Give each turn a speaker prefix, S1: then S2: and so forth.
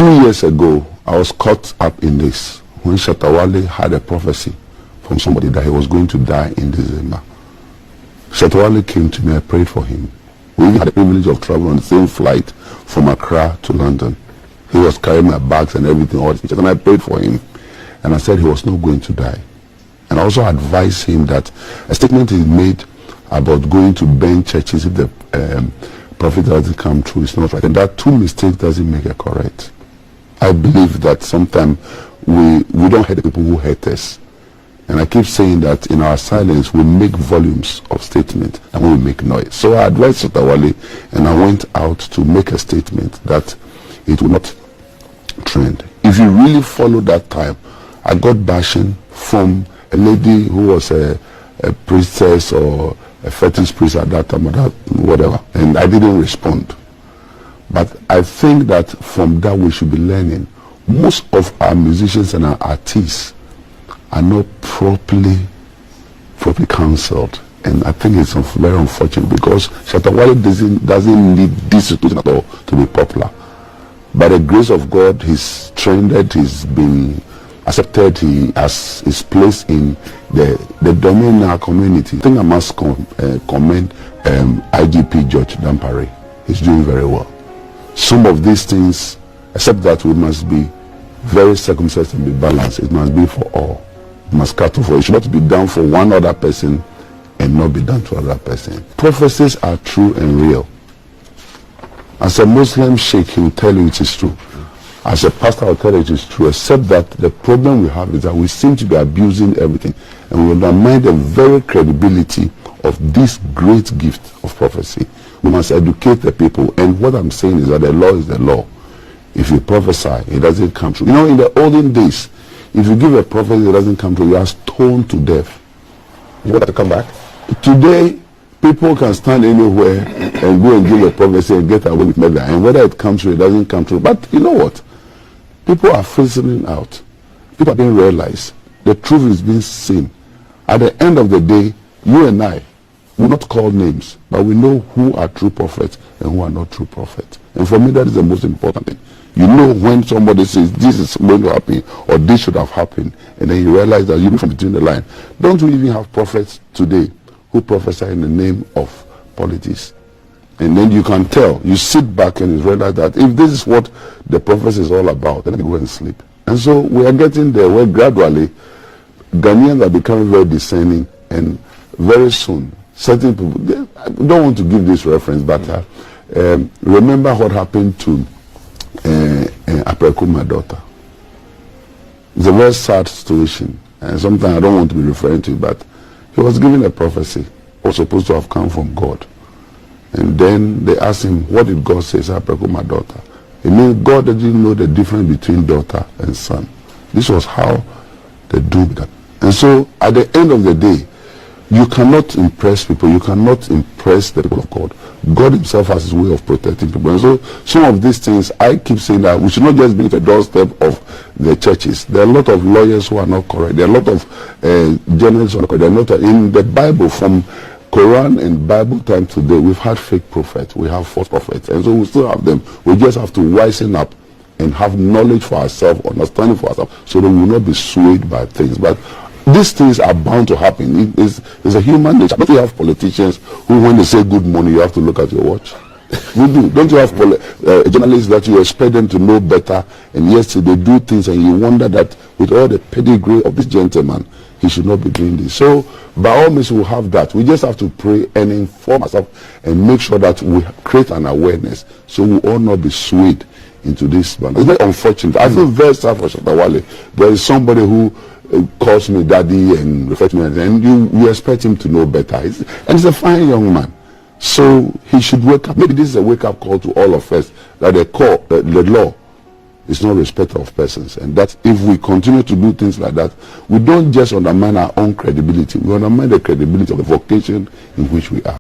S1: 2 years ago, I was caught up in this when Shatta Wale had a prophecy from somebody that he was going to die in December. Shatta Wale came to me, I prayed for him. We had the privilege of traveling on the same flight from Accra to London. He was carrying my bags and everything, all this, and I prayed for him. And I said he was not going to die. And I also advised him that a statement is made about going to burn churches if the prophet doesn't come true. It's not right. And that two mistakes doesn't make it correct. I believe that sometimes we don't hate the people who hate us. And I keep saying that in our silence, we make volumes of statement and we make noise. So I advised Shatta Wale, and I went out to make a statement that it will not trend. If you really follow that time, I got bashing from a lady who was a priestess or a fetish priest at that time, or that, whatever, and I didn't respond. But I think that from that we should be learning. Most of our musicians and our artists are not properly counseled, and I think it's very unfortunate because Shatta Wale doesn't need this situation at all to be popular. By the grace of God, he's trended, he's been accepted, he has his place in the domain in our community. I think I must commend IGP George Dampare. He's doing very well. Some of these things, except that we must be very circumspect and be balanced. It must be for all. It must cater for. It should not be done for one other person and not be done to another person. Prophecies are true and real. As a Muslim sheikh, he will tell you it is true. As a pastor, I will tell you it is true, except that the problem we have is that we seem to be abusing everything, and we undermine the very credibility of this great gift of prophecy. We must educate the people, and what I'm saying is that the law is the law. If you prophesy, it doesn't come true. You know, in the olden days, if you give a prophecy that doesn't come true, you are stoned to death.
S2: You want to come back?
S1: Today, people can stand anywhere and go and give a prophecy and get away with murder. And whether it comes true, it doesn't come true. But you know what? People are fizzling out. People didn't realize the truth is being seen. At the end of the day, you and I will not call names, but we know who are true prophets and who are not true prophets. And for me, that is the most important thing. You know when somebody says this is going to happen or this should have happened, and then you realize that you know from between the line. Don't we even have prophets today who prophesy in the name of politics? And then you can tell, you sit back and you realize that if this is what the prophecy is all about, then you go and sleep. And so we are getting there where gradually Ghanaians are becoming very discerning, and very soon certain people, I don't want to give this reference, but remember what happened to Apreku, my daughter. It's a very sad situation, and sometimes I don't want to be referring to it, but he was given a prophecy, was supposed to have come from God. And then they asked him, what did God say? He said, Apreku, my daughter. It means God didn't know the difference between daughter and son. This was how they do that. And so at the end of the day, you cannot impress people. You cannot impress the people of God. God himself has his way of protecting people. And so some of these things, I keep saying that we should not just be at the doorstep of the churches. There are a lot of lawyers who are not correct. There are a lot of journalists who are not correct. They are not, in the Bible, from Quran and Bible time today, we've had fake prophets. We have false prophets. And so we still have them. We just have to wisen up and have knowledge for ourselves, understanding for ourselves, so that we will not be swayed by things. But these things are bound to happen. It's a human nature. Don't you have politicians who, when they say good morning, you have to look at your watch? We do. Don't you have journalists that you expect them to know better, and yes, they do things, and you wonder that with all the pedigree of this gentleman, he should not be doing this. So by all means, we'll have that. We just have to pray and inform ourselves and make sure that we create an awareness, so we all not be swayed into this balance. It's very unfortunate. I feel very sad for Shatta Wale. There is somebody who calls me daddy and refers to me, and you expect him to know better. And he's a fine young man. So he should wake up. Maybe this is a wake-up call to all of us, that the law is not respect of persons, and that if we continue to do things like that, we don't just undermine our own credibility, we undermine the credibility of the vocation in which we are.